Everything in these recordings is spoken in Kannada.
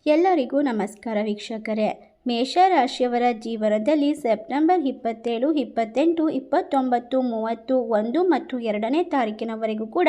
ಎಲ್ಲರಿಗೂ ನಮಸ್ಕಾರ ವೀಕ್ಷಕರೇ. ಮೇಷರಾಶಿಯವರ ಜೀವನದಲ್ಲಿ ಸೆಪ್ಟೆಂಬರ್ 27, 28, 29, 30, 1 ಮತ್ತು 2ನೇ ತಾರೀಕಿನವರೆಗೂ ಕೂಡ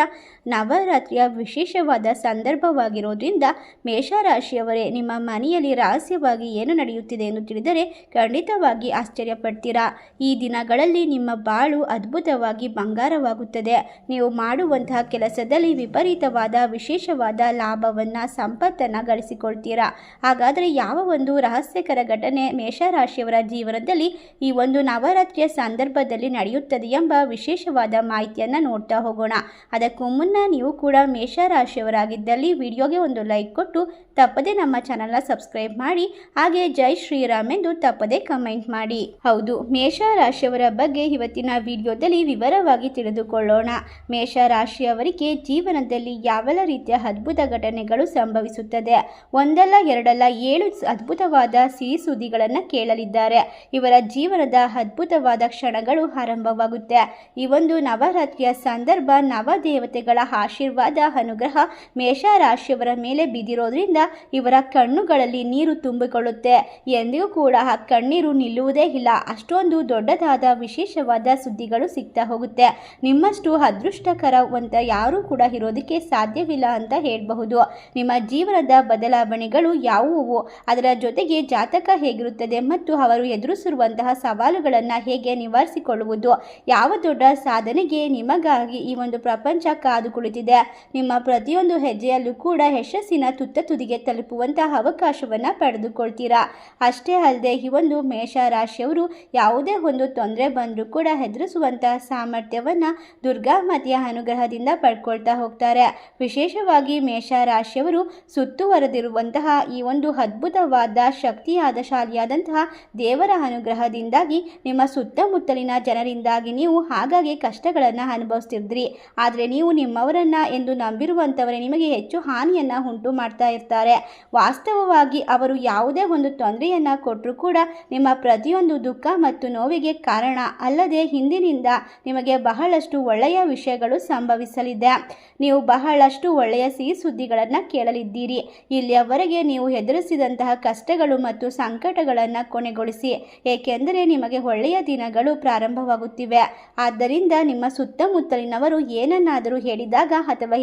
ನವರಾತ್ರಿಯ ವಿಶೇಷವಾದ ಸಂದರ್ಭವಾಗಿರೋದ್ರಿಂದ ಮೇಷರಾಶಿಯವರೇ, ನಿಮ್ಮ ಮನೆಯಲ್ಲಿ ರಹಸ್ಯವಾಗಿ ಏನು ನಡೆಯುತ್ತಿದೆ ಎಂದು ತಿಳಿದರೆ ಖಂಡಿತವಾಗಿ ಆಶ್ಚರ್ಯಪಡ್ತೀರಾ. ಈ ದಿನಗಳಲ್ಲಿ ನಿಮ್ಮ ಬಾಳು ಅದ್ಭುತವಾಗಿ ಬಂಗಾರವಾಗುತ್ತದೆ. ನೀವು ಮಾಡುವಂತಹ ಕೆಲಸದಲ್ಲಿ ವಿಪರೀತವಾದ ವಿಶೇಷವಾದ ಲಾಭವನ್ನು ಸಂಪತ್ತನ್ನು ಗಳಿಸಿಕೊಳ್ತೀರಾ. ಹಾಗಾದರೆ ಯಾವ ಒಂದು ರಹಸ್ಯಕರ ಘಟನೆ ಮೇಷರಾಶಿಯವರ ಜೀವನದಲ್ಲಿ ಈ ಒಂದು ನವರಾತ್ರಿಯ ಸಂದರ್ಭದಲ್ಲಿ ನಡೆಯುತ್ತದೆ ಎಂಬ ವಿಶೇಷವಾದ ಮಾಹಿತಿಯನ್ನು ನೋಡ್ತಾ ಹೋಗೋಣ. ಅದಕ್ಕೂ ಮುನ್ನ ನೀವು ಕೂಡ ಮೇಷರಾಶಿಯವರಾಗಿದ್ದಲ್ಲಿ ವಿಡಿಯೋಗೆ ಒಂದು ಲೈಕ್ ಕೊಟ್ಟು ತಪ್ಪದೆ ನಮ್ಮ ಚಾನಲ್ನ ಸಬ್ಸ್ಕ್ರೈಬ್ ಮಾಡಿ, ಹಾಗೆ ಜೈ ಶ್ರೀರಾಮ್ ಎಂದು ತಪ್ಪದೆ ಕಮೆಂಟ್ ಮಾಡಿ. ಹೌದು, ಮೇಷರಾಶಿಯವರ ಬಗ್ಗೆ ಇವತ್ತಿನ ವಿಡಿಯೋದಲ್ಲಿ ವಿವರವಾಗಿ ತಿಳಿದುಕೊಳ್ಳೋಣ. ಮೇಷರಾಶಿಯವರಿಗೆ ಜೀವನದಲ್ಲಿ ಯಾವೆಲ್ಲ ರೀತಿಯ ಅದ್ಭುತ ಘಟನೆಗಳು ಸಂಭವಿಸುತ್ತದೆ, ಒಂದಲ್ಲ ಎರಡಲ್ಲ 7 ಅದ್ಭುತವಾದ ಸಿಹಿ ಸುದ್ದಿಗಳನ್ನು ಕೇಳಲಿದ್ದಾರೆ. ಇವರ ಜೀವನದ ಅದ್ಭುತವಾದ ಕ್ಷಣಗಳು ಆರಂಭವಾಗುತ್ತೆ. ಈ ಒಂದು ನವರಾತ್ರಿಯ ಸಂದರ್ಭ ನವದೇವತೆಗಳ ಆಶೀರ್ವಾದ ಅನುಗ್ರಹ ಮೇಷರಾಶಿಯವರ ಮೇಲೆ ಬಿದ್ದಿರೋದ್ರಿಂದ ಇವರ ಕಣ್ಣುಗಳಲ್ಲಿ ನೀರು ತುಂಬಿಕೊಳ್ಳುತ್ತೆ. ಎಂದಿಗೂ ಕೂಡ ಆ ಕಣ್ಣೀರು ನಿಲ್ಲುವುದೇ ಇಲ್ಲ. ಅಷ್ಟೊಂದು ದೊಡ್ಡದಾದ ವಿಶೇಷವಾದ ಸುದ್ದಿಗಳು ಸಿಗ್ತಾ ಹೋಗುತ್ತೆ. ನಿಮ್ಮಷ್ಟು ಅದೃಷ್ಟಕರವಂತ ಯಾರೂ ಕೂಡ ಇರೋದಕ್ಕೆ ಸಾಧ್ಯವಿಲ್ಲ ಅಂತ ಹೇಳಬಹುದು. ನಿಮ್ಮ ಜೀವನದ ಬದಲಾವಣೆಗಳು ಯಾವುವು, ಅದರ ಜೊತೆಗೆ ಜಾತಕ ಹೇಗಿರುತ್ತದೆ ಮತ್ತು ಅವರು ಎದುರಿಸಿರುವಂತಹ ಸವಾಲುಗಳನ್ನು ಹೇಗೆ ನಿವಾರಿಸಿಕೊಳ್ಳುವುದು, ಯಾವ ದೊಡ್ಡ ಸಾಧನೆಗೆ ನಿಮಗಾಗಿ ಈ ಒಂದು ಪ್ರಪಂಚ ಕಾದು ಕುಳಿತಿದೆ, ನಿಮ್ಮ ಪ್ರತಿಯೊಂದು ಹೆಜ್ಜೆಯಲ್ಲೂ ಕೂಡ ಯಶಸ್ಸಿನ ತುದಿಗೆ ತಲುಪುವಂತಹ ಅವಕಾಶವನ್ನು ಪಡೆದುಕೊಳ್ತೀರಾ. ಅಷ್ಟೇ ಅಲ್ಲದೆ ಈ ಒಂದು ಮೇಷರಾಶಿಯವರು ಯಾವುದೇ ಒಂದು ತೊಂದರೆ ಬಂದರೂ ಕೂಡ ಎದುರಿಸುವಂತಹ ಸಾಮರ್ಥ್ಯವನ್ನು ದುರ್ಗಾಮಾತೆಯ ಅನುಗ್ರಹದಿಂದ ಪಡ್ಕೊಳ್ತಾ ಹೋಗ್ತಾರೆ. ವಿಶೇಷವಾಗಿ ಮೇಷರಾಶಿಯವರು ಸುತ್ತುವರೆದಿರುವಂತಹ ಈ ಒಂದು ಅದ್ಭುತವಾದ ಶಾಲಿಯಾದಂತಹ ದೇವರ ಅನುಗ್ರಹದಿಂದಾಗಿ ನಿಮ್ಮ ಸುತ್ತಮುತ್ತಲಿನ ಜನರಿಂದಾಗಿ ನೀವು ಆಗಾಗ್ಗೆ ಕಷ್ಟಗಳನ್ನು ಅನುಭವಿಸ್ತಿದ್ರಿ. ಆದರೆ ನೀವು ನಿಮ್ಮವರನ್ನ ಎಂದು ನಂಬಿರುವಂಥವರೇ ನಿಮಗೆ ಹೆಚ್ಚು ಹಾನಿಯನ್ನು ಉಂಟು ಮಾಡ್ತಾ ಇರ್ತಾರೆ. ವಾಸ್ತವವಾಗಿ ಅವರು ಯಾವುದೇ ಒಂದು ತೊಂದರೆಯನ್ನು ಕೊಟ್ಟರೂ ಕೂಡ ನಿಮ್ಮ ಪ್ರತಿಯೊಂದು ದುಃಖ ಮತ್ತು ನೋವಿಗೆ ಕಾರಣ ಅಲ್ಲದೆ ಹಿಂದಿನಿಂದ ನಿಮಗೆ ಬಹಳಷ್ಟು ಒಳ್ಳೆಯ ವಿಷಯಗಳು ಸಂಭವಿಸಲಿದೆ. ನೀವು ಬಹಳಷ್ಟು ಒಳ್ಳೆಯ ಸಿಹಿ ಸುದ್ದಿಗಳನ್ನು ಕೇಳಲಿದ್ದೀರಿ. ಇಲ್ಲಿಯವರೆಗೆ ನೀವು ಎದುರಿಸಿದಂತಹ ಕಷ್ಟಗಳು ಮತ್ತು ಸಂಕಟಗಳನ್ನು ಕೊನೆಗೊಳಿಸಿ, ಏಕೆಂದರೆ ನಿಮಗೆ ಒಳ್ಳೆಯ ದಿನಗಳು ಪ್ರಾರಂಭವಾಗುತ್ತಿವೆ. ಆದ್ದರಿಂದ ನಿಮ್ಮ ಸುತ್ತಮುತ್ತಲಿನವರು ಏನನ್ನಾದರೂ ಹೇಳಿದಾಗ ಅಥವಾ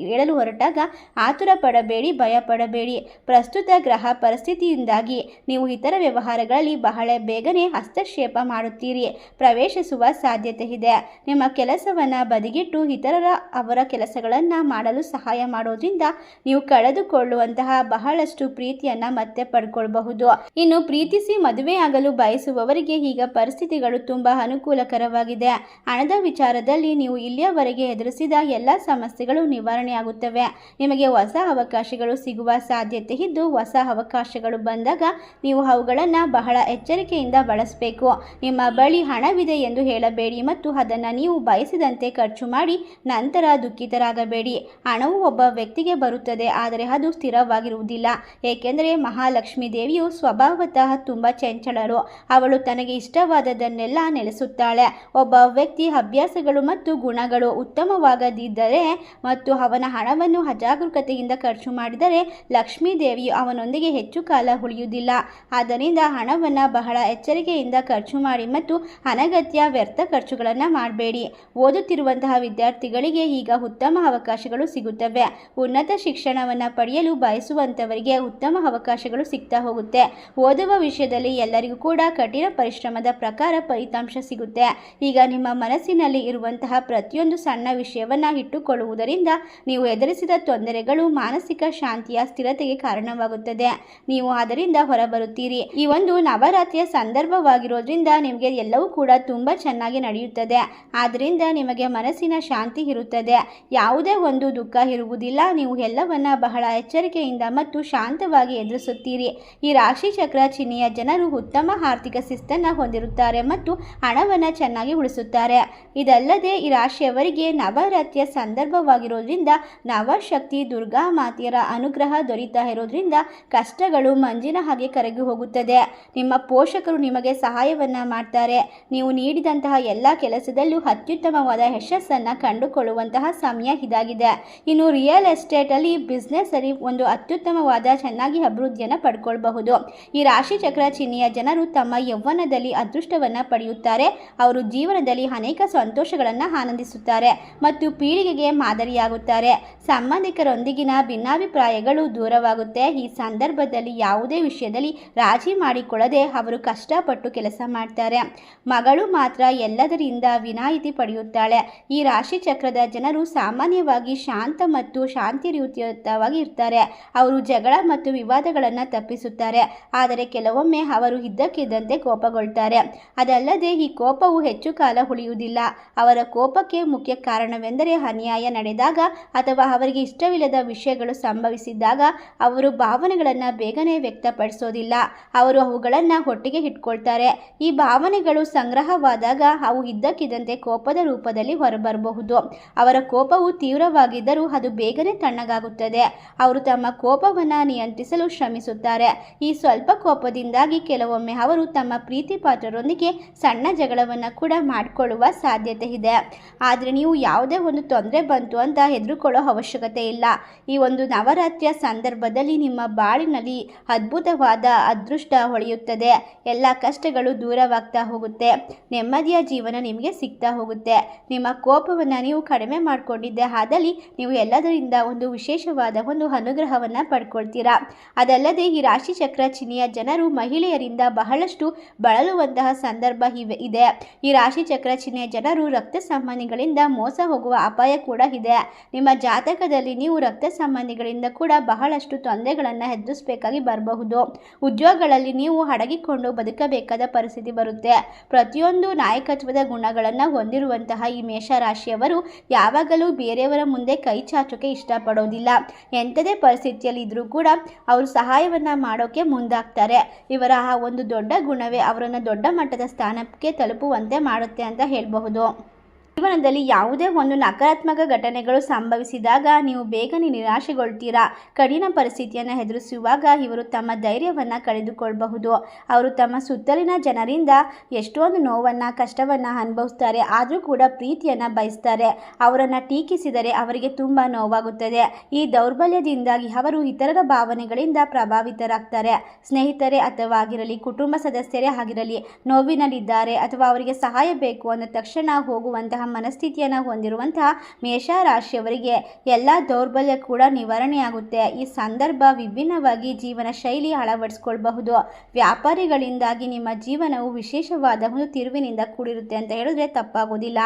ಹೇಳಲು ಹೊರಟಾಗ ಆತುರ ಪಡಬೇಡಿ, ಭಯ ಪಡಬೇಡಿ. ಪ್ರಸ್ತುತ ಗ್ರಹ ಪರಿಸ್ಥಿತಿಯಿಂದಾಗಿ ನೀವು ಇತರ ವ್ಯವಹಾರಗಳಲ್ಲಿ ಬಹಳ ಬೇಗನೆ ಹಸ್ತಕ್ಷೇಪ ಮಾಡುತ್ತೀರಿ, ಪ್ರವೇಶಿಸುವ ಸಾಧ್ಯತೆ ಇದೆ. ನಿಮ್ಮ ಕೆಲಸವನ್ನು ಬದಿಗಿಟ್ಟು ಇತರರ ಅವರ ಕೆಲಸಗಳನ್ನು ಮಾಡಲು ಸಹಾಯ ಮಾಡೋದ್ರಿಂದ ನೀವು ಕಳೆದುಕೊಳ್ಳುವಂತಹ ಬಹಳಷ್ಟು ಪ್ರೀತಿಯನ್ನು ಮತ್ತೆ ಪಡ್ಕೊಳ್ಬಹುದು. ಇನ್ನು ಪ್ರೀತಿಸಿ ಮದುವೆಯಾಗಲು ಬಯಸುವವರಿಗೆ ಈಗ ಪರಿಸ್ಥಿತಿಗಳು ತುಂಬಾ ಅನುಕೂಲಕರವಾಗಿದೆ. ಹಣದ ವಿಚಾರದಲ್ಲಿ ನೀವು ಇಲ್ಲಿಯವರೆಗೆ ಎದುರಿಸಿದ ಎಲ್ಲ ಸಮಸ್ಯೆಗಳು ನಿವಾರಣೆಯಾಗುತ್ತವೆ. ನಿಮಗೆ ಹೊಸ ಅವಕಾಶಗಳು ಸಿಗುವ ಸಾಧ್ಯತೆ ಇದ್ದು, ಹೊಸ ಅವಕಾಶಗಳು ಬಂದಾಗ ನೀವು ಅವುಗಳನ್ನು ಬಹಳ ಎಚ್ಚರಿಕೆಯಿಂದ ಬಳಸಬೇಕು. ನಿಮ್ಮ ಬಳಿ ಹಣವಿದೆ ಎಂದು ಹೇಳಬೇಡಿ ಮತ್ತು ಅದನ್ನು ನೀವು ಬಯಸಿದಂತೆ ಖರ್ಚು ಮಾಡಿ ನಂತರ ದುಃಖಿತರಾಗಬೇಡಿ. ಹಣವು ಒಬ್ಬ ವ್ಯಕ್ತಿಗೆ ಬರುತ್ತದೆ, ಆದರೆ ಅದು ಸ್ಥಿರವಾಗಿರುವುದಿಲ್ಲ. ಏಕೆಂದರೆ ಮಹಾಲಕ್ಷ್ಮೀ ದೇವಿಯು ಸ್ವಭಾವತಃ ತುಂಬ ಚಂಚಲರು. ಅವಳು ತನಗೆ ಇಷ್ಟವಾದದನ್ನೆಲ್ಲ ನೆಲೆಸುತ್ತಾಳೆ. ಒಬ್ಬ ವ್ಯಕ್ತಿ ಅಭ್ಯಾಸಗಳು ಮತ್ತು ಗುಣಗಳು ಉತ್ತಮವಾಗದಿದ್ದರೆ ಮತ್ತು ಅವನ ಹಣವನ್ನು ಅಜಾಗರೂಕತೆಯಿಂದ ಖರ್ಚು ಮಾಡಿದರೆ ಲಕ್ಷ್ಮೀ ದೇವಿಯು ಅವನೊಂದಿಗೆ ಹೆಚ್ಚು ಕಾಲ ಉಳಿಯುವುದಿಲ್ಲ. ಆದ್ದರಿಂದ ಹಣವನ್ನು ಬಹಳ ಎಚ್ಚರಿಕೆಯಿಂದ ಖರ್ಚು ಮಾಡಿ ಮತ್ತು ಅನಗತ್ಯ ವ್ಯರ್ಥ ಖರ್ಚುಗಳನ್ನು ಮಾಡಬೇಡಿ. ಓದುತ್ತಿರುವಂತಹ ವಿದ್ಯಾರ್ಥಿಗಳಿಗೆ ಈಗ ಉತ್ತಮ ಅವಕಾಶಗಳು ಸಿಗುತ್ತವೆ. ಉನ್ನತ ಶಿಕ್ಷಣವನ್ನು ಪಡೆಯಲು ಬಯಸುವಂತವರಿಗೆ ಉತ್ತಮ ಅವಕಾಶಗಳು ಸಿಗ್ತಾ ಹೋಗುತ್ತೆ. ಓದುವ ವಿಷಯದಲ್ಲಿ ಎಲ್ಲರಿಗೂ ಕೂಡ ಕಠಿಣ ಪರಿಶ್ರಮದ ಪ್ರಕಾರ ಫಲಿತಾಂಶ ಸಿಗುತ್ತೆ. ಈಗ ನಿಮ್ಮ ಮನಸ್ಸಿನಲ್ಲಿ ಇರುವಂತಹ ಪ್ರತಿಯೊಂದು ಸಣ್ಣ ವಿಷಯವನ್ನು ಇಟ್ಟುಕೊಳ್ಳುವುದರಿಂದ ನೀವು ಎದುರಿಸಿದ ತೊಂದರೆಗಳು ಮಾನಸಿಕ ಶಾಂತಿಯ ಸ್ಥಿರತೆಗೆ ಕಾರಣವಾಗುತ್ತದೆ. ನೀವು ಅದರಿಂದ ಹೊರಬರುತ್ತೀರಿ. ಈ ಒಂದು ನವರಾತ್ರಿಯ ಸಂದರ್ಭವಾಗಿರೋದ್ರಿಂದ ನಿಮಗೆ ಎಲ್ಲವೂ ಕೂಡ ತುಂಬಾ ಚೆನ್ನಾಗಿ ನಡೆಯುತ್ತದೆ. ಆದ್ದರಿಂದ ನಿಮಗೆ ಮನಸ್ಸಿನ ಶಾಂತಿ ಇರುತ್ತದೆ. ಯಾವುದೇ ಒಂದು ದುಃಖ ಇರುವುದಿಲ್ಲ. ನೀವು ಎಲ್ಲವನ್ನ ಬಹಳ ಎಚ್ಚರಿಕೆಯಿಂದ ಮತ್ತು ಶಾಂತವಾಗಿ ಎದುರಿಸುತ್ತೀರಿ. ಈ ರಾಶಿ ಚಕ್ರ ಚಿಹ್ನೆಯ ಜನರು ಉತ್ತಮ ಆರ್ಥಿಕ ಶಿಸ್ತನ್ನು ಹೊಂದಿರುತ್ತಾರೆ ಮತ್ತು ಹಣವನ್ನು ಚೆನ್ನಾಗಿ ಉಳಿಸುತ್ತಾರೆ. ಇದಲ್ಲದೆ ಈ ರಾಶಿಯವರಿಗೆ ನವರಾತ್ರಿಯ ಸಂದರ್ಭವಾಗಿರೋದ್ರಿಂದ ನವಶಕ್ತಿ ದುರ್ಗಾ ಮಾತೆಯರ ಅನುಗ್ರಹ ದೊರೀತಾ ಇರೋದ್ರಿಂದ ಕಷ್ಟಗಳು ಮಂಜಿನ ಹಾಗೆ ಕರಗಿ ಹೋಗುತ್ತದೆ. ನಿಮ್ಮ ಪೋಷಕರು ನಿಮಗೆ ಸಹಾಯವನ್ನು ಮಾಡ್ತಾರೆ. ನೀವು ನೀಡಿದಂತಹ ಎಲ್ಲ ಕೆಲಸದಲ್ಲೂ ಅತ್ಯುತ್ತಮವಾದ ಯಶಸ್ಸನ್ನು ಕಂಡುಕೊಳ್ಳುವಂತಹ ಸಮಯ ಇದಾಗಿದೆ. ಇನ್ನು ರಿಯಲ್ ಎಸ್ಟೇಟಲ್ಲಿ ಬಿಸ್ನೆಸ್ಸಲ್ಲಿ ಒಂದು ಅತ್ಯುತ್ತಮವಾದ ಚೆನ್ನಾಗಿ ಅಭಿವೃದ್ಧಿಯನ್ನು ಪಡ್ಕೊಳ್ಬಹುದು. ಈ ರಾಶಿ ಚಕ್ರ ಚಿಹ್ನೆಯ ಜನರು ತಮ್ಮ ಯೌವನದಲ್ಲಿ ಅದೃಷ್ಟವನ್ನು ಪಡೆಯುತ್ತಾರೆ. ಅವರು ಜೀವನದಲ್ಲಿ ಅನೇಕ ಸಂತೋಷಗಳನ್ನು ಆನಂದಿಸುತ್ತಾರೆ ಮತ್ತು ಪೀಳಿಗೆಗೆ ಮಾದರಿಯಾಗುತ್ತಾರೆ. ಸಂಬಂಧಿಕರೊಂದಿಗಿನ ಭಿನ್ನಾಭಿಪ್ರಾಯಗಳು ದೂರವಾಗುತ್ತೆ. ಈ ಸಂದರ್ಭದಲ್ಲಿ ಯಾವುದೇ ವಿಷಯದಲ್ಲಿ ರಾಜಿ ಮಾಡಿಕೊಳ್ಳದೆ ಅವರು ಕಷ್ಟಪಟ್ಟು ಕೆಲಸ ಮಾಡ್ತಾರೆ. ಮಗಳು ಮಾತ್ರ ಎಲ್ಲದರಿಂದ ವಿನಾಯಿತಿ ಪಡೆಯುತ್ತಾಳೆ. ಈ ರಾಶಿ ಚಕ್ರದ ಜನರು ಸಾಮಾನ್ಯವಾಗಿ ಶಾಂತ ಮತ್ತು ಶಾಂತಿಯುತವಾಗಿ ಇರ್ತಾರೆ. ಅವರು ಜಗಳ ಮತ್ತು ವಿವಾದಗಳನ್ನು ತಪ್ಪಿಸುತ್ತಾರೆ. ಆದರೆ ಕೆಲವೊಮ್ಮೆ ಅವರು ಇದ್ದಕ್ಕಿದ್ದಂತೆ ಕೋಪಗೊಳ್ತಾರೆ. ಅದಲ್ಲದೆ ಈ ಕೋಪವು ಹೆಚ್ಚು ಕಾಲ ಉಳಿಯುವುದಿಲ್ಲ. ಅವರ ಕೋಪಕ್ಕೆ ಮುಖ್ಯ ಕಾರಣವೆಂದರೆ ಅನ್ಯಾಯ ನಡೆದಾಗ ಅಥವಾ ಅವರಿಗೆ ಇಷ್ಟವಿಲ್ಲದ ವಿಷಯಗಳು ಸಂಭವಿಸಿದಾಗ ಅವರು ಭಾವನೆಗಳನ್ನು ಬೇಗನೆ ವ್ಯಕ್ತಪಡಿಸೋದಿಲ್ಲ. ಅವರು ಅವುಗಳನ್ನು ಒಟ್ಟಿಗೆ ಇಟ್ಕೊಳ್ತಾರೆ. ಈ ಭಾವನೆಗಳು ಸಂಗ್ರಹವಾದಾಗ ಅವು ಇದ್ದಕ್ಕಿದ್ದಂತೆ ಕೋಪದ ರೂಪದಲ್ಲಿ ಹೊರಬರಬಹುದು. ಅವರ ಕೋಪವು ತೀವ್ರವಾಗಿದ್ದರೂ ಅದು ಬೇಗನೆ ತಣ್ಣಗಾಗುತ್ತದೆ. ಅವರು ತಮ್ಮ ಕೋಪವನ್ನು ನಿಯಂತ್ರಿಸಲು ಶ್ರಮಿಸುತ್ತಾರೆ. ಈ ಸ್ವಲ್ಪ ಕೋಪದಿಂದಾಗಿ ಕೆಲವೊಮ್ಮೆ ಅವರು ತಮ್ಮ ಪ್ರೀತಿ ಪಾತ್ರರೊಂದಿಗೆ ಸಣ್ಣ ಜಗಳವನ್ನು ಕೂಡ ಮಾಡಿಕೊಳ್ಳುವ ಸಾಧ್ಯತೆ ಇದೆ. ಆದರೆ ನೀವು ಯಾವುದೇ ಒಂದು ತೊಂದರೆ ಬಂತು ಅಂತ ಹೆದರುಕೊಳ್ಳೋ ಅವಶ್ಯಕತೆ ಇಲ್ಲ. ಈ ಒಂದು ನವರಾತ್ರಿಯ ಸಂದರ್ಭದಲ್ಲಿ ನಿಮ್ಮ ಬಾಳಿನಲ್ಲಿ ಅದ್ಭುತವಾದ ಅದೃಷ್ಟ ಹೊಳೆಯುತ್ತದೆ. ಎಲ್ಲ ಕಷ್ಟಗಳು ದೂರವಾಗ್ತಾ ಹೋಗುತ್ತೆ. ನೆಮ್ಮದಿಯ ಜೀವನ ನಿಮಗೆ ಸಿಗ್ತಾ ಹೋಗುತ್ತೆ. ನಿಮ್ಮ ಕೋಪವನ್ನು ನೀವು ಕಡಿಮೆ ಮಾಡಿಕೊಂಡಿದ್ದೆ ಆದಲ್ಲಿ ನೀವು ಎಲ್ಲದರಿಂದ ಒಂದು ವಿಶೇಷವಾದ ಒಂದು ಅನುಗ್ರಹವನ್ನು ಪಡ್ಕೊಳ್ತೀರಾ. ಅದಲ್ಲದೆ ಈ ರಾಶಿ ಚಕ್ರ ಚಿಹ್ನೆಯ ಜನರು ಮಹಿಳೆಯರಿಂದ ಬಹಳಷ್ಟು ಬಳಲುವಂತಹ ಸಂದರ್ಭ ಇದೆ. ಈ ರಾಶಿ ಚಕ್ರ ಚಿಹ್ನೆಯ ಜನರು ರಕ್ತ ಸಂಬಂಧಿಗಳಿಂದ ಮೋಸ ಹೋಗುವ ಅಪಾಯ ಕೂಡ ಇದೆ. ನಿಮ್ಮ ಜಾತಕದಲ್ಲಿ ನೀವು ರಕ್ತ ಸಂಬಂಧಿಗಳಿಂದ ಕೂಡ ಬಹಳಷ್ಟು ತೊಂದರೆಗಳನ್ನು ಎದುರಿಸಬೇಕಾಗಿ ಬರಬಹುದು. ಉದ್ಯೋಗಗಳಲ್ಲಿ ನೀವು ಅಡಗಿಕೊಂಡು ಬದುಕಬೇಕಾದ ಪರಿಸ್ಥಿತಿ ಬರುತ್ತೆ. ಪ್ರತಿಯೊಂದು ನಾಯಕತ್ವದ ಗುಣಗಳನ್ನು ಹೊಂದಿರುವಂತಹ ಈ ಮೇಷರಾಶಿಯವರು ಯಾವಾಗಲೂ ಬೇರೆಯವರ ಮುಂದೆ ಕೈ ಚಾಚೋಕೆ ಇಷ್ಟಪಡೋದಿಲ್ಲ. ಎಂಥದೇ ಪರಿಸ್ಥಿತಿಯಲ್ಲಿ ಇದ್ರೂ ಕೂಡ ಅವರು ಸಹಾಯವನ್ನು ಮಾಡೋಕೆ ಮುಂದಾಗ್ತಾರೆ. ಇವರ ಆ ಒಂದು ದೊಡ್ಡ ಗುಣವೇ ಅವರನ್ನು ದೊಡ್ಡ ಮಟ್ಟದ ಸ್ಥಾನಕ್ಕೆ ತಲುಪುವಂತೆ ಮಾಡುತ್ತೆ ಅಂತ ಹೇಳಬಹುದು. ಜೀವನದಲ್ಲಿ ಯಾವುದೇ ಒಂದು ನಕಾರಾತ್ಮಕ ಘಟನೆಗಳು ಸಂಭವಿಸಿದಾಗ ನೀವು ಬೇಗನೆ ನಿರಾಶೆಗೊಳ್ತೀರಾ. ಕಠಿಣ ಪರಿಸ್ಥಿತಿಯನ್ನು ಎದುರಿಸುವಾಗ ಇವರು ತಮ್ಮ ಧೈರ್ಯವನ್ನು ಕಳೆದುಕೊಳ್ಳಬಹುದು. ಅವರು ತಮ್ಮ ಸುತ್ತಲಿನ ಜನರಿಂದ ಎಷ್ಟೊಂದು ನೋವನ್ನು ಕಷ್ಟವನ್ನು ಅನುಭವಿಸ್ತಾರೆ. ಆದರೂ ಕೂಡ ಪ್ರೀತಿಯನ್ನು ಬಯಸ್ತಾರೆ. ಅವರನ್ನು ಟೀಕಿಸಿದರೆ ಅವರಿಗೆ ತುಂಬ ನೋವಾಗುತ್ತದೆ. ಈ ದೌರ್ಬಲ್ಯದಿಂದಾಗಿ ಅವರು ಇತರರ ಭಾವನೆಗಳಿಂದ ಪ್ರಭಾವಿತರಾಗ್ತಾರೆ. ಸ್ನೇಹಿತರೇ ಅಥವಾ ಆಗಿರಲಿ, ಕುಟುಂಬ ಸದಸ್ಯರೇ ಆಗಿರಲಿ, ನೋವಿನಲ್ಲಿದ್ದಾರೆ ಅಥವಾ ಅವರಿಗೆ ಸಹಾಯ ಬೇಕು ಅಂದ ತಕ್ಷಣ ಹೋಗುವಂತಹ ಮನಸ್ಥಿತಿಯನ್ನು ಹೊಂದಿರುವಂತಹ ಮೇಷರಾಶಿಯವರಿಗೆ ಎಲ್ಲ ದೌರ್ಬಲ್ಯ ಕೂಡ ನಿವಾರಣೆಯಾಗುತ್ತೆ. ಈ ಸಂದರ್ಭ ವಿಭಿನ್ನವಾಗಿ ಜೀವನ ಶೈಲಿ ಅಳವಡಿಸ್ಕೊಳ್ಬಹುದು. ವ್ಯಾಪಾರಿಗಳಿಂದಾಗಿ ನಿಮ್ಮ ಜೀವನವು ವಿಶೇಷವಾದ ಒಂದು ತಿರುವಿನಿಂದ ಕೂಡಿರುತ್ತೆ ಅಂತ ಹೇಳಿದ್ರೆ ತಪ್ಪಾಗೋದಿಲ್ಲ.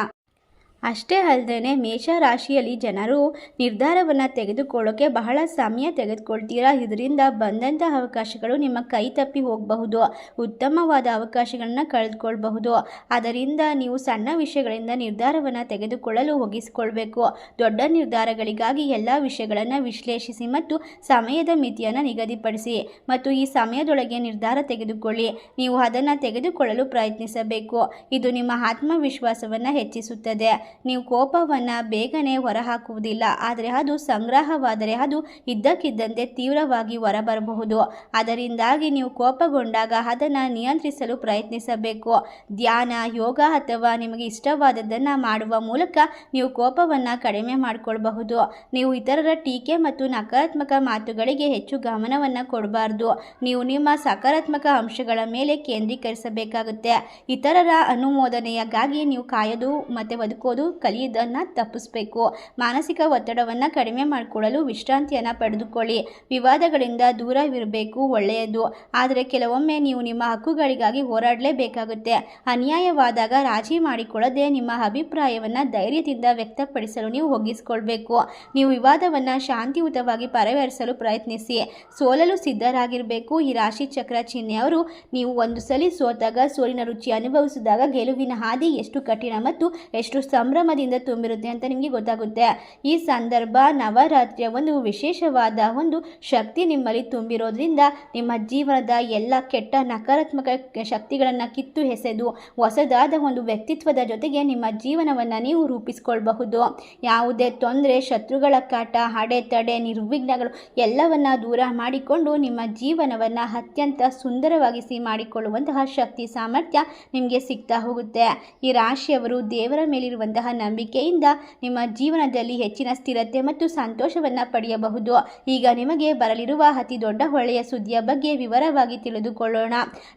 ಅಷ್ಟೇ ಅಲ್ಲದೆ ಮೇಷರಾಶಿಯಲ್ಲಿ ಜನರು ನಿರ್ಧಾರವನ್ನು ತೆಗೆದುಕೊಳ್ಳೋಕೆ ಬಹಳ ಸಮಯ ತೆಗೆದುಕೊಳ್ತೀರಾ. ಇದರಿಂದ ಬಂದಂಥ ಅವಕಾಶಗಳು ನಿಮ್ಮ ಕೈ ತಪ್ಪಿ ಹೋಗಬಹುದು. ಉತ್ತಮವಾದ ಅವಕಾಶಗಳನ್ನು ಕಳೆದುಕೊಳ್ಬಹುದು. ಅದರಿಂದ ನೀವು ಸಣ್ಣ ವಿಷಯಗಳಿಂದ ನಿರ್ಧಾರವನ್ನು ತೆಗೆದುಕೊಳ್ಳಲು ಒಗ್ಗಿಸಿಕೊಳ್ಬೇಕು. ದೊಡ್ಡ ನಿರ್ಧಾರಗಳಿಗಾಗಿ ಎಲ್ಲ ವಿಷಯಗಳನ್ನು ವಿಶ್ಲೇಷಿಸಿ ಮತ್ತು ಸಮಯದ ಮಿತಿಯನ್ನು ನಿಗದಿಪಡಿಸಿ ಮತ್ತು ಈ ಸಮಯದೊಳಗೆ ನಿರ್ಧಾರ ತೆಗೆದುಕೊಳ್ಳಿ. ನೀವು ಅದನ್ನು ತೆಗೆದುಕೊಳ್ಳಲು ಪ್ರಯತ್ನಿಸಬೇಕು. ಇದು ನಿಮ್ಮ ಆತ್ಮವಿಶ್ವಾಸವನ್ನು ಹೆಚ್ಚಿಸುತ್ತದೆ. ನೀವು ಕೋಪವನ್ನು ಬೇಗನೆ ಹೊರಹಾಕುವುದಿಲ್ಲ. ಆದರೆ ಅದು ಸಂಗ್ರಹವಾದರೆ ಅದು ಇದ್ದಕ್ಕಿದ್ದಂತೆ ತೀವ್ರವಾಗಿ ಹೊರಬರಬಹುದು. ಅದರಿಂದಾಗಿ ನೀವು ಕೋಪಗೊಂಡಾಗ ಅದನ್ನು ನಿಯಂತ್ರಿಸಲು ಪ್ರಯತ್ನಿಸಬೇಕು. ಧ್ಯಾನ, ಯೋಗ ಅಥವಾ ನಿಮಗೆ ಇಷ್ಟವಾದದ್ದನ್ನು ಮಾಡುವ ಮೂಲಕ ನೀವು ಕೋಪವನ್ನು ಕಡಿಮೆ ಮಾಡಿಕೊಳ್ಳಬಹುದು. ನೀವು ಇತರರ ಟೀಕೆ ಮತ್ತು ನಕಾರಾತ್ಮಕ ಮಾತುಗಳಿಗೆ ಹೆಚ್ಚು ಗಮನವನ್ನು ಕೊಡಬಾರ್ದು. ನೀವು ನಿಮ್ಮ ಸಕಾರಾತ್ಮಕ ಅಂಶಗಳ ಮೇಲೆ ಕೇಂದ್ರೀಕರಿಸಬೇಕಾಗುತ್ತೆ. ಇತರರ ಅನುಮೋದನೆಯಾಗಿ ನೀವು ಕಾಯೋದು ಮತ್ತು ಬದುಕೋದು ಕಲಿಯುವುದನ್ನು ತಪ್ಪಿಸಬೇಕು. ಮಾನಸಿಕ ಒತ್ತಡವನ್ನು ಕಡಿಮೆ ಮಾಡಿಕೊಳ್ಳಲು ವಿಶ್ರಾಂತಿಯನ್ನು ಪಡೆದುಕೊಳ್ಳಿ. ವಿವಾದಗಳಿಂದ ದೂರವಿರಬೇಕು, ಒಳ್ಳೆಯದು. ಆದರೆ ಕೆಲವೊಮ್ಮೆ ನೀವು ನಿಮ್ಮ ಹಕ್ಕುಗಳಿಗಾಗಿ ಹೋರಾಡಲೇಬೇಕಾಗುತ್ತೆ. ಅನ್ಯಾಯವಾದಾಗ ರಾಜಿ ಮಾಡಿಕೊಳ್ಳದೆ ನಿಮ್ಮ ಅಭಿಪ್ರಾಯವನ್ನು ಧೈರ್ಯದಿಂದ ವ್ಯಕ್ತಪಡಿಸಲು ನೀವು ಒಗ್ಗಿಸಿಕೊಳ್ಬೇಕು. ನೀವು ವಿವಾದವನ್ನು ಶಾಂತಿಯುತವಾಗಿ ಪರಿಹರಿಸಲು ಪ್ರಯತ್ನಿಸಿ. ಸೋಲಲು ಸಿದ್ಧರಾಗಿರಬೇಕು. ಈ ರಾಶಿ ಚಕ್ರ ಚಿಹ್ನೆಯವರು ನೀವು ಒಂದು ಸಲ ಸೋತಾಗ ಸೋಲಿನ ರುಚಿ ಅನುಭವಿಸಿದಾಗ ಗೆಲುವಿನ ಹಾದಿ ಎಷ್ಟು ಕಠಿಣ ಮತ್ತು ಎಷ್ಟು ಸಂಭ್ರಮದಿಂದ ತುಂಬಿರುತ್ತೆ ಅಂತ ನಿಮಗೆ ಗೊತ್ತಾಗುತ್ತೆ. ಈ ಸಂದರ್ಭ ನವರಾತ್ರಿಯ ಒಂದು ವಿಶೇಷವಾದ ಒಂದು ಶಕ್ತಿ ನಿಮ್ಮಲ್ಲಿ ತುಂಬಿರೋದ್ರಿಂದ ನಿಮ್ಮ ಜೀವನದ ಎಲ್ಲ ಕೆಟ್ಟ ನಕಾರಾತ್ಮಕ ಶಕ್ತಿಗಳನ್ನು ಕಿತ್ತು ಎಸೆದು ಹೊಸದಾದ ಒಂದು ವ್ಯಕ್ತಿತ್ವದ ಜೊತೆಗೆ ನಿಮ್ಮ ಜೀವನವನ್ನು ನೀವು ರೂಪಿಸ್ಕೊಳ್ಬಹುದು. ಯಾವುದೇ ತೊಂದರೆ, ಶತ್ರುಗಳ ಕಾಟ, ಅಡೆತಡೆ, ನಿರ್ವಿಘ್ನಗಳು ಎಲ್ಲವನ್ನ ದೂರ ಮಾಡಿಕೊಂಡು ನಿಮ್ಮ ಜೀವನವನ್ನು ಅತ್ಯಂತ ಸುಂದರವಾಗಿಸಿ ಮಾಡಿಕೊಳ್ಳುವಂತಹ ಶಕ್ತಿ ಸಾಮರ್ಥ್ಯ ನಿಮಗೆ ಸಿಗ್ತಾ ಹೋಗುತ್ತೆ. ಈ ರಾಶಿಯವರು ದೇವರ ಮೇಲಿರುವಂತಹ ನಂಬಿಕೆಯಿಂದ ನಿಮ್ಮ ಜೀವನದಲ್ಲಿ ಹೆಚ್ಚಿನ ಸ್ಥಿರತೆ ಮತ್ತು ಸಂತೋಷವನ್ನು ಪಡೆಯಬಹುದು. ಈಗ ನಿಮಗೆ ಬರಲಿರುವ ಅತಿ ದೊಡ್ಡ ಒಳ್ಳೆಯ ಸುದ್ದಿಯ ಬಗ್ಗೆ ವಿವರವಾಗಿ ತಿಳಿದುಕೊಳ್ಳೋಣ.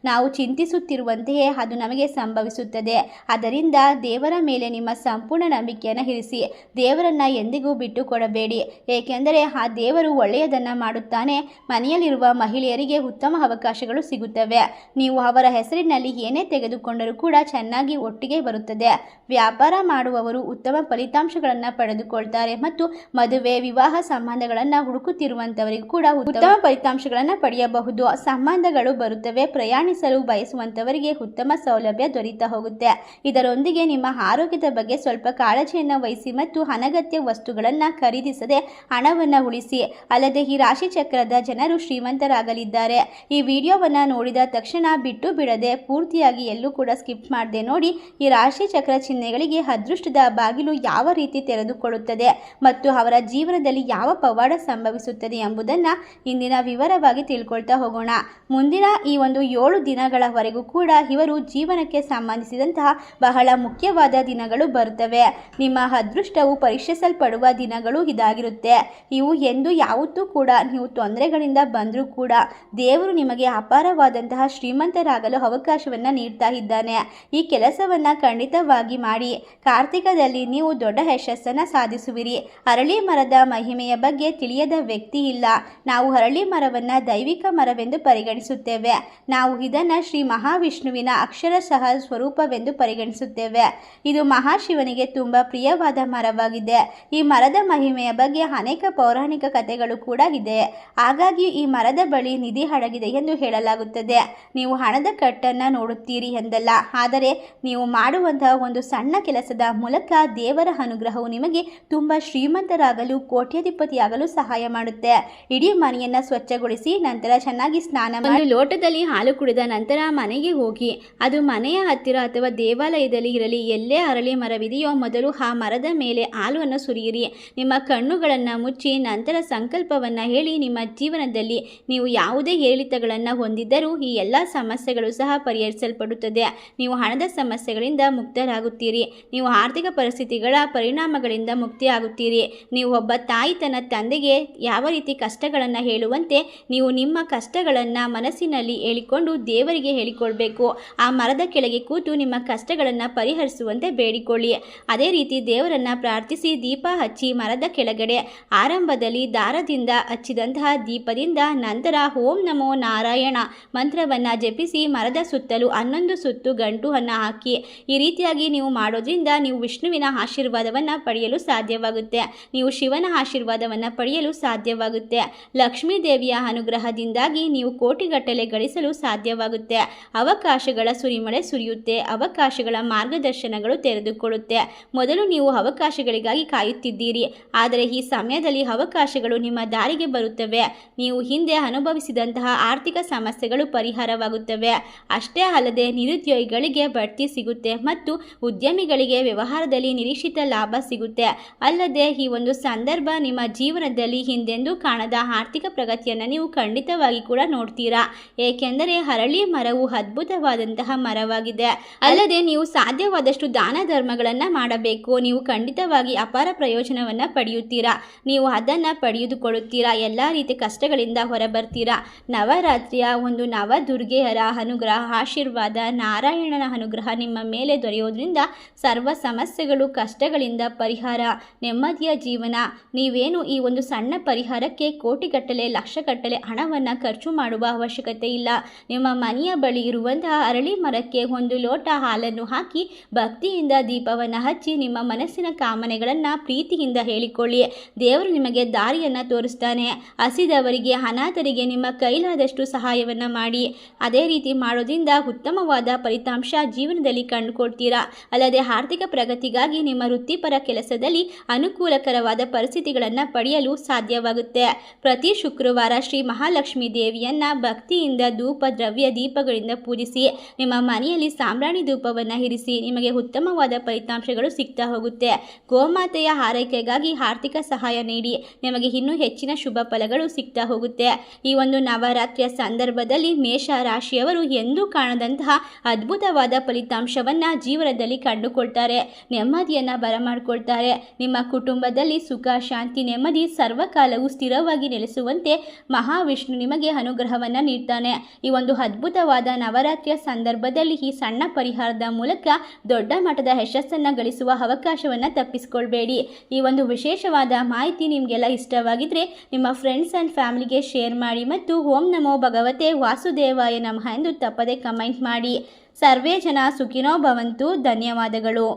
ನಾವು ಚಿಂತಿಸುತ್ತಿರುವಂತೆಯೇ ಅದು ನಮಗೆ ಸಂಭವಿಸುತ್ತದೆ. ಅದರಿಂದ ದೇವರ ಮೇಲೆ ನಿಮ್ಮ ಸಂಪೂರ್ಣ ನಂಬಿಕೆಯನ್ನು ಇರಿಸಿ. ದೇವರನ್ನ ಎಂದಿಗೂ ಬಿಟ್ಟು ಕೊಡಬೇಡಿ, ಏಕೆಂದರೆ ಆ ದೇವರು ಒಳ್ಳೆಯದನ್ನು ಮಾಡುತ್ತಾನೆ. ಮನೆಯಲ್ಲಿರುವ ಮಹಿಳೆಯರಿಗೆ ಉತ್ತಮ ಅವಕಾಶಗಳು ಸಿಗುತ್ತವೆ. ನೀವು ಅವರ ಹೆಸರಿನಲ್ಲಿ ಏನೇ ತೆಗೆದುಕೊಂಡರೂ ಕೂಡ ಚೆನ್ನಾಗಿ ಒಟ್ಟಿಗೆ ಬರುತ್ತದೆ. ವ್ಯಾಪಾರ ಮಾಡುವವರು ಉತ್ತಮ ಫಲಿತಾಂಶಗಳನ್ನು ಪಡೆದುಕೊಳ್ತಾರೆ ಮತ್ತು ಮದುವೆ, ವಿವಾಹ ಸಂಬಂಧಗಳನ್ನು ಹುಡುಕುತ್ತಿರುವಂತವರಿಗೂ ಕೂಡ ಉತ್ತಮ ಫಲಿತಾಂಶಗಳನ್ನು ಪಡೆಯಬಹುದು. ಸಂಬಂಧಗಳು ಬರುತ್ತವೆ. ಪ್ರಯಾಣಿಸಲು ಬಯಸುವಂತವರಿಗೆ ಉತ್ತಮ ಸೌಲಭ್ಯ ದೊರೀತಾ ಹೋಗುತ್ತೆ. ಇದರೊಂದಿಗೆ ನಿಮ್ಮ ಆರೋಗ್ಯದ ಬಗ್ಗೆ ಸ್ವಲ್ಪ ಕಾಳಜಿಯನ್ನು ವಹಿಸಿ ಮತ್ತು ಅನಗತ್ಯ ವಸ್ತುಗಳನ್ನು ಖರೀದಿಸದೆ ಹಣವನ್ನು ಉಳಿಸಿ. ಅಲ್ಲದೆ ಈ ರಾಶಿ ಚಕ್ರದ ಜನರು ಶ್ರೀಮಂತರಾಗಲಿದ್ದಾರೆ. ಈ ವಿಡಿಯೋವನ್ನು ನೋಡಿದ ತಕ್ಷಣ ಬಿಟ್ಟು ಬಿಡದೆ ಪೂರ್ತಿಯಾಗಿ ಎಲ್ಲೂ ಕೂಡ ಸ್ಕಿಪ್ ಮಾಡದೆ ನೋಡಿ. ಈ ರಾಶಿ ಚಕ್ರ ಚಿಹ್ನೆಗಳಿಗೆ ಅದೃಷ್ಟದ ಬಾಗಿಲು ಯಾವ ರೀತಿ ತೆರೆದುಕೊಳ್ಳುತ್ತದೆ ಮತ್ತು ಅವರ ಜೀವನದಲ್ಲಿ ಯಾವ ಪವಾಡ ಸಂಭವಿಸುತ್ತದೆ ಎಂಬುದನ್ನು ಇಂದಿನ ವಿವರವಾಗಿ ತಿಳ್ಕೊಳ್ತಾ ಹೋಗೋಣ. ಮುಂದಿನ ಈ ಒಂದು 7 ದಿನಗಳವರೆಗೂ ಕೂಡ ಇವರು ಜೀವನಕ್ಕೆ ಸಂಬಂಧಿಸಿದಂತಹ ಬಹಳ ಮುಖ್ಯವಾದ ದಿನಗಳು ಬರುತ್ತವೆ. ನಿಮ್ಮ ಅದೃಷ್ಟವು ಪರೀಕ್ಷಿಸಲ್ಪಡುವ ದಿನಗಳು ಇದಾಗಿರುತ್ತೆ. ಇವು ಎಂದು ಯಾವತ್ತೂ ಕೂಡ ನೀವು ತೊಂದರೆಗಳಿಂದ ಬಂದರೂ ಕೂಡ ದೇವರು ನಿಮಗೆ ಅಪಾರವಾದಂತಹ ಶ್ರೀಮಂತರಾಗಲು ಅವಕಾಶವನ್ನು ನೀಡ್ತಾ ಇದ್ದಾನೆ. ಈ ಕೆಲಸವನ್ನು ಖಂಡಿತವಾಗಿ ಮಾಡಿ. ಕಾರ್ತಿಕದಲ್ಲಿ ನೀವು ದೊಡ್ಡ ಯಶಸ್ಸನ್ನು ಸಾಧಿಸುವಿರಿ. ಅರಳಿ ಮರದ ಮಹಿಮೆಯ ಬಗ್ಗೆ ತಿಳಿಯದ ವ್ಯಕ್ತಿ ಇಲ್ಲ. ನಾವು ಅರಳಿ ಮರವನ್ನು ದೈವಿಕ ಮರವೆಂದು ಪರಿಗಣಿಸುತ್ತೇವೆ. ನಾವು ಇದನ್ನು ಶ್ರೀ ಮಹಾವಿಷ್ಣುವಿನ ಅಕ್ಷರಶಃ ಸ್ವರೂಪವೆಂದು ಪರಿಗಣಿಸುತ್ತೇವೆ. ಇದು ಮಹಾಶಿವನಿಗೆ ತುಂಬ ಪ್ರಿಯವಾದ ಮರವಾಗಿದೆ. ಈ ಮರದ ಮಹಿಮೆಯ ಬಗ್ಗೆ ಅನೇಕ ಪೌರಾಣಿಕ ಕಥೆಗಳು ಕೂಡ ಇದೆ. ಹಾಗಾಗಿ ಈ ಮರದ ಬಳಿ ನಿಧಿ ಅಡಗಿದೆ ಎಂದು ಹೇಳಲಾಗುತ್ತದೆ. ನೀವು ಹಣದ ಕಟ್ಟನ್ನು ನೋಡುತ್ತೀರಿ ಎಂದಲ್ಲ, ಆದರೆ ನೀವು ಮಾಡುವಂತಹ ಒಂದು ಸಣ್ಣ ಕೆಲಸದ ಮೂಲಕ ದೇವರ ಅನುಗ್ರಹವು ನಿಮಗೆ ತುಂಬ ಶ್ರೀಮಂತರಾಗಲು, ಕೋಟ್ಯಾಧಿಪತಿಯಾಗಲು ಸಹಾಯ ಮಾಡುತ್ತೆ. ಇಡೀ ಮನೆಯನ್ನು ಸ್ವಚ್ಛಗೊಳಿಸಿ ನಂತರ ಚೆನ್ನಾಗಿ ಸ್ನಾನ ಮಾಡಿ ಲೋಟದಲ್ಲಿ ಹಾಲು ಕುಡಿದ ನಂತರ ಮನೆಗೆ ಹೋಗಿ. ಅದು ಮನೆಯ ಹತ್ತಿರ ಅಥವಾ ದೇವಾಲಯದಲ್ಲಿ ಇರಲಿ, ಎಲ್ಲೇ ಅರಳಿ ಮರವಿದೆಯೋ ಮೊದಲು ಆ ಮರದ ಮೇಲೆ ಹಾಲನ್ನು ಸುರಿಯಿರಿ. ನಿಮ್ಮ ಕಣ್ಣುಗಳನ್ನು ಮುಚ್ಚಿ ನಂತರ ಸಂಕಲ್ಪವನ್ನು ಹೇಳಿ. ನಿಮ್ಮ ಜೀವನದಲ್ಲಿ ನೀವು ಯಾವುದೇ ಏರಿಳಿತಗಳನ್ನು ಹೊಂದಿದ್ದರೂ ಈ ಎಲ್ಲ ಸಮಸ್ಯೆಗಳು ಸಹ ಪರಿಹರಿಸಲ್ಪಡುತ್ತದೆ. ನೀವು ಹಣದ ಸಮಸ್ಯೆಗಳಿಂದ ಮುಕ್ತರಾಗುತ್ತೀರಿ. ನೀವು ಆರ್ಥಿಕ ಪರಿಸ್ಥಿತಿಗಳ ಪರಿಣಾಮಗಳಿಂದ ಮುಕ್ತಿಯಾಗುತ್ತೀರಿ. ನೀವು ಒಬ್ಬ ತಾಯಿ ತನ್ನ ತಂದೆಗೆ ಯಾವ ರೀತಿ ಕಷ್ಟಗಳನ್ನು ಹೇಳುವಂತೆ ನೀವು ನಿಮ್ಮ ಕಷ್ಟಗಳನ್ನು ಮನಸ್ಸಿನಲ್ಲಿ ಹೇಳಿಕೊಂಡು ದೇವರಿಗೆ ಹೇಳಿಕೊಳ್ಬೇಕು. ಆ ಮರದ ಕೆಳಗೆ ಕೂತು ನಿಮ್ಮ ಕಷ್ಟಗಳನ್ನು ಪರಿಹರಿಸುವಂತೆ ಬೇಡಿಕೊಳ್ಳಿ. ಅದೇ ರೀತಿ ದೇವರನ್ನು ಪ್ರಾರ್ಥಿಸಿ ದೀಪ ಹಚ್ಚಿ ಮರದ ಕೆಳಗಡೆ ಆರಂಭದಲ್ಲಿ ದಾರದಿಂದ ಹಚ್ಚಿದಂತಹ ದೀಪದಿಂದ ನಂತರ ಓಂ ನಮೋ ನಾರಾಯಣ ಮಂತ್ರವನ್ನು ಜಪಿಸಿ ಮರದ ಸುತ್ತಲೂ 11 ಸುತ್ತು ಗಂಟುವನ್ನು ಹಾಕಿ. ಈ ರೀತಿಯಾಗಿ ನೀವು ಮಾಡೋದ್ರಿಂದ ನೀವು ವಿಷ್ಣುವಿನ ಆಶೀರ್ವಾದವನ್ನು ಪಡೆಯಲು ಸಾಧ್ಯವಾಗುತ್ತೆ. ನೀವು ಶಿವನ ಆಶೀರ್ವಾದವನ್ನು ಪಡೆಯಲು ಸಾಧ್ಯವಾಗುತ್ತೆ. ಲಕ್ಷ್ಮೀ ದೇವಿಯ ಅನುಗ್ರಹದಿಂದಾಗಿ ನೀವು ಕೋಟಿಗಟ್ಟಲೆ ಗಳಿಸಲು ಸಾಧ್ಯವಾಗುತ್ತೆ. ಅವಕಾಶಗಳ ಸುರಿಮಳೆ ಸುರಿಯುತ್ತೆ. ಅವಕಾಶಗಳ ಮಾರ್ಗದರ್ಶನಗಳು ತೆರೆದುಕೊಳ್ಳುತ್ತೆ. ಮೊದಲು ನೀವು ಅವಕಾಶಗಳಿಗಾಗಿ ಕಾಯುತ್ತಿದ್ದೀರಿ, ಆದರೆ ಈ ಸಮಯದಲ್ಲಿ ಅವಕಾಶಗಳು ನಿಮ್ಮ ದಾರಿಗೆ ಬರುತ್ತವೆ. ನೀವು ಹಿಂದೆ ಅನುಭವಿಸಿದಂತಹ ಆರ್ಥಿಕ ಸಮಸ್ಯೆಗಳು ಪರಿಹಾರವಾಗುತ್ತವೆ. ಅಷ್ಟೇ ಅಲ್ಲದೆ ನಿರುದ್ಯೋಗಿಗಳಿಗೆ ಬಡ್ತಿ ಸಿಗುತ್ತೆ ಮತ್ತು ಉದ್ಯಮಿಗಳಿಗೆ ವ್ಯವಹಾರದಲ್ಲಿ ನಿರೀಕ್ಷಿತ ಲಾಭ ಸಿಗುತ್ತೆ. ಅಲ್ಲದೆ ಈ ಒಂದು ಸಂದರ್ಭ ನಿಮ್ಮ ಜೀವನದಲ್ಲಿ ಹಿಂದೆಂದೂ ಕಾಣದ ಆರ್ಥಿಕ ಪ್ರಗತಿಯನ್ನು ನೀವು ಖಂಡಿತವಾಗಿ ಕೂಡ ನೋಡ್ತೀರಾ. ಏಕೆಂದರೆ ಅರಳಿ ಮರವು ಅದ್ಭುತವಾದಂತಹ ಮರವಾಗಿದೆ. ಅಲ್ಲದೆ ನೀವು ಸಾಧ್ಯವಾದಷ್ಟು ದಾನ ಧರ್ಮಗಳನ್ನು ಮಾಡಬೇಕು. ನೀವು ಖಂಡಿತವಾಗಿ ಅಪಾರ ಪ್ರಯೋಜನವನ್ನು ಪಡೆಯುತ್ತೀರಾ. ನೀವು ಅದನ್ನು ಪಡೆದುಕೊಳ್ಳುತ್ತೀರಾ. ಎಲ್ಲ ರೀತಿಯ ಕಷ್ಟಗಳಿಂದ ಹೊರಬರ್ತೀರಾ. ನವರಾತ್ರಿಯ ಒಂದು ನವದುರ್ಗೆಯರ ಅನುಗ್ರಹ, ಆಶೀರ್ವಾದ, ನಾರಾಯಣನ ಅನುಗ್ರಹ ನಿಮ್ಮ ಮೇಲೆ ದೊರೆಯೋದ್ರಿಂದ ಸರ್ವ ಸಮಸ್ಯೆಗಳು, ಕಷ್ಟಗಳಿಂದ ಪರಿಹಾರ, ನೆಮ್ಮದಿಯ ಜೀವನ. ನೀವೇನು ಈ ಒಂದು ಸಣ್ಣ ಪರಿಹಾರಕ್ಕೆ ಕೋಟಿಗಟ್ಟಲೆ, ಲಕ್ಷಗಟ್ಟಲೆ ಹಣವನ್ನು ಖರ್ಚು ಮಾಡುವ ಅವಶ್ಯಕತೆ ಇಲ್ಲ. ನಿಮ್ಮ ಮನೆಯ ಬಳಿ ಇರುವಂತಹ ಅರಳಿ ಮರಕ್ಕೆ ಒಂದು ಲೋಟ ಹಾಲನ್ನು ಹಾಕಿ ಭಕ್ತಿಯಿಂದ ದೀಪವನ್ನು ಹಚ್ಚಿ ನಿಮ್ಮ ಮನಸ್ಸಿನ ಕಾಮನೆಗಳನ್ನು ಪ್ರೀತಿಯಿಂದ ಹೇಳಿಕೊಳ್ಳಿ. ದೇವರು ನಿಮಗೆ ದಾರಿಯನ್ನು ತೋರಿಸ್ತಾನೆ. ಹಸಿದವರಿಗೆ, ಅನಾಥರಿಗೆ ನಿಮ್ಮ ಕೈಲಾದಷ್ಟು ಸಹಾಯವನ್ನು ಮಾಡಿ. ಅದೇ ರೀತಿ ಮಾಡೋದ್ರಿಂದ ಉತ್ತಮವಾದ ಫಲಿತಾಂಶ ಜೀವನದಲ್ಲಿ ಕಂಡುಕೊಳ್ತೀರಾ. ಅಲ್ಲದೆ ಆರ್ಥಿಕ ಪ್ರಗತಿಗಾಗಿ ನಿಮ್ಮ ವೃತ್ತಿಪರ ಕೆಲಸದಲ್ಲಿ ಅನುಕೂಲಕರವಾದ ಪರಿಸ್ಥಿತಿಗಳನ್ನು ಪಡೆಯಲು ಸಾಧ್ಯವಾಗುತ್ತೆ. ಪ್ರತಿ ಶುಕ್ರವಾರ ಶ್ರೀ ಮಹಾಲಕ್ಷ್ಮೀ ದೇವಿಯನ್ನ ಭಕ್ತಿಯಿಂದ ಧೂಪ ದ್ರವ್ಯ ದೀಪಗಳಿಂದ ಪೂಜಿಸಿ ನಿಮ್ಮ ಮನೆಯಲ್ಲಿ ಸಾಂಬ್ರಾಣಿ ಧೂಪವನ್ನು ಇರಿಸಿ. ನಿಮಗೆ ಉತ್ತಮವಾದ ಫಲಿತಾಂಶಗಳು ಸಿಗ್ತಾ ಹೋಗುತ್ತೆ. ಗೋಮಾತೆಯ ಆರೈಕೆಗಾಗಿ ಆರ್ಥಿಕ ಸಹಾಯ ನೀಡಿ. ನಿಮಗೆ ಇನ್ನೂ ಹೆಚ್ಚಿನ ಶುಭ ಫಲಗಳು ಸಿಗ್ತಾ ಹೋಗುತ್ತೆ. ಈ ಒಂದು ನವರಾತ್ರಿಯ ಸಂದರ್ಭದಲ್ಲಿ ಮೇಷ ರಾಶಿಯವರು ಎಂದೂ ಕಾಣದಂತಹ ಅದ್ಭುತವಾದ ಫಲಿತಾಂಶವನ್ನ ಜೀವನದಲ್ಲಿ ಕಂಡುಕೊಳ್ತಾರೆ. ನೆಮ್ಮದಿಯನ್ನ ಬರಮಾಡಿಕೊಳ್ತಾರೆ. ನಿಮ್ಮ ಕುಟುಂಬದಲ್ಲಿ ಸುಖ ಶಾಂತಿ ನೆಮ್ಮದಿ ಸರ್ವಕಾಲವೂ ಸ್ಥಿರವಾಗಿ ನೆಲೆಸುವಂತೆ ಮಹಾವಿಷ್ಣು ನಿಮಗೆ ಅನುಗ್ರಹವನ್ನ ನೀಡ್ತಾನೆ. ಈ ಒಂದು ಅದ್ಭುತವಾದ ನವರಾತ್ರಿಯ ಸಂದರ್ಭದಲ್ಲಿ ಈ ಸಣ್ಣ ಪರಿಹಾರದ ಮೂಲಕ ದೊಡ್ಡ ಮಟ್ಟದ ಯಶಸ್ಸನ್ನು ಗಳಿಸುವ ಅವಕಾಶವನ್ನು ತಪ್ಪಿಸಿಕೊಳ್ಬೇಡಿ. ಈ ಒಂದು ವಿಶೇಷವಾದ ಮಾಹಿತಿ ನಿಮಗೆಲ್ಲ ಇಷ್ಟವಾಗಿದ್ರೆ ನಿಮ್ಮ ಫ್ರೆಂಡ್ಸ್ ಆ್ಯಂಡ್ ಫ್ಯಾಮಿಲಿಗೆ ಶೇರ್ ಮಾಡಿ ಮತ್ತು ಓಂ ನಮೋ ಭಗವತೆ ವಾಸುದೇವಾಯ ನಮಃ ಎಂದು ತಪ್ಪದೆ ಕಮೆಂಟ್ ಮಾಡಿ. ಸರ್ವೇ ಜನ ಸುಖಿನೋ ಭವಂತು. ಧನ್ಯವಾದಗಳು.